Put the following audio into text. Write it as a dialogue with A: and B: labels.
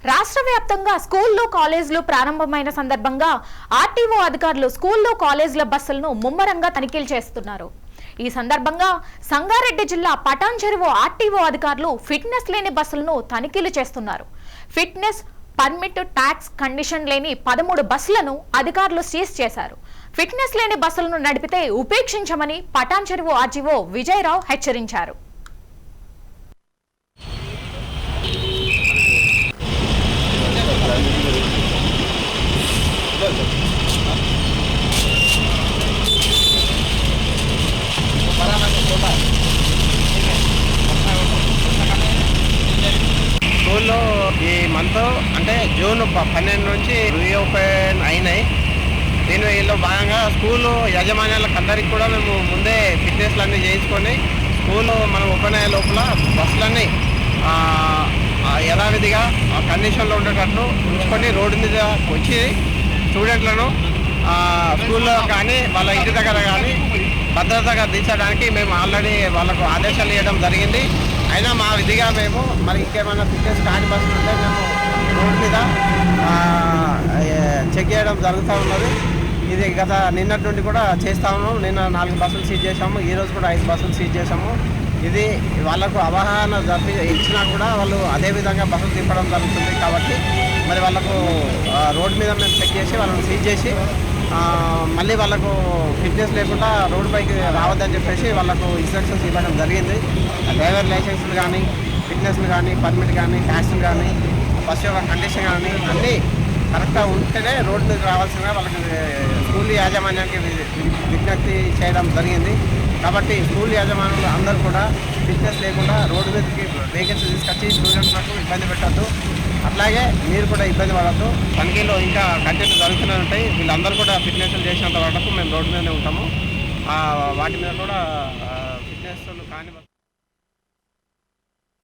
A: రాష్ట్ర వ్యాప్తంగా స్కూల్లో కాలేజీలు ప్రారంభమైన సందర్భంగా ఆర్టీఓ అధికారులు స్కూల్లో కాలేజీల బస్సులను ముమ్మరంగా తనిఖీలు చేస్తున్నారు. ఈ సందర్భంగా సంగారెడ్డి జిల్లా పటాన్ చెరువు ఆర్టీఓ అధికారులు ఫిట్నెస్ లేని బస్సులను తనిఖీలు చేస్తున్నారు. ఫిట్నెస్ పర్మిట్ ట్యాక్స్ కండిషన్ లేని 13 బస్సులను అధికారులు సీజ్ చేశారు. ఫిట్నెస్ లేని బస్సులను నడిపితే ఉపేక్షించమని పటాన్ చెరువు ఆర్టీఓ విజయరావు హెచ్చరించారు.
B: స్కూల్లో ఈ మంత్ అంటే జూన్ 12 నుంచి రీఓపెన్ అయినాయి. దీనిలో భాగంగా స్కూలు యాజమాన్యాలకు అందరికీ కూడా మేము ముందే ఫిట్నెస్లు అన్నీ చేయించుకొని స్కూలు మనం ఓపెన్ అయ్యే లోపల బస్సులన్నీ యథావిధిగా కండిషన్లో ఉండేటట్లు ఉంచుకొని రోడ్డు మీద వచ్చి స్టూడెంట్లను స్కూల్లో కానీ వాళ్ళ ఇంటి దగ్గర కానీ భద్రతగా దించడానికి మేము ఆల్రెడీ వాళ్ళకు ఆదేశాలు ఇవ్వడం జరిగింది. అయినా మా విధిగా మేము మరి ఇంకేమైనా ఫిట్నెస్ కాని బస్సులు ఉంటే మేము రోడ్డు మీద చెక్ చేయడం జరుగుతూ ఉన్నది. ఇది గత నిన్నటి నుండి కూడా చేస్తూ ఉన్నాము. నిన్న 4 బస్సులు సీజ్ చేసాము, ఈరోజు కూడా 5 బస్సులు సీజ్ చేసాము. ఇది వాళ్ళకు అవగాహన ఇచ్చినా కూడా వాళ్ళు అదేవిధంగా బస్సులు తిప్పడం జరుగుతుంది. కాబట్టి మరి వాళ్ళకు రోడ్డు మీద మేము చెక్ చేసి వాళ్ళని సీజ్ చేసి మళ్ళీ వాళ్ళకు ఫిట్నెస్ లేకుండా రోడ్డు పైకి రావద్దని చెప్పేసి వాళ్ళకు ఇన్స్ట్రక్షన్స్ ఇవ్వడం జరిగింది. డ్రైవర్ లైసెన్స్లు కానీ ఫిట్నెస్లు కానీ పర్మిట్ కానీ ట్యాక్స్లు కానీ బస్సు యొక్క కండిషన్ కానీ అన్నీ కరెక్ట్గా ఉంటేనే రోడ్డు మీద రావాల్సిందిగా వాళ్ళకి స్కూల్ యాజమాన్యానికి విజ్ఞప్తి చేయడం జరిగింది. కాబట్టి స్కూల్ యాజమాన్యులు అందరూ కూడా ఫిట్నెస్ లేకుండా రోడ్డు మీదకి వెహికల్స్ తీసుకొచ్చి స్టూడెంట్లకు ఇబ్బంది పెట్టద్దు. అట్లాగే మీరు కూడా ఇబ్బంది పడద్దు. తనిఖీలో ఇంకా కంటెంట్ జరుగుతూనే ఉంటాయి. వీళ్ళందరూ కూడా ఫిట్నెస్లు చేసినంత వరకు మేము రోడ్డు మీదనే ఉంటాము. వాటి మీద కూడా ఫిట్నెస్ కాని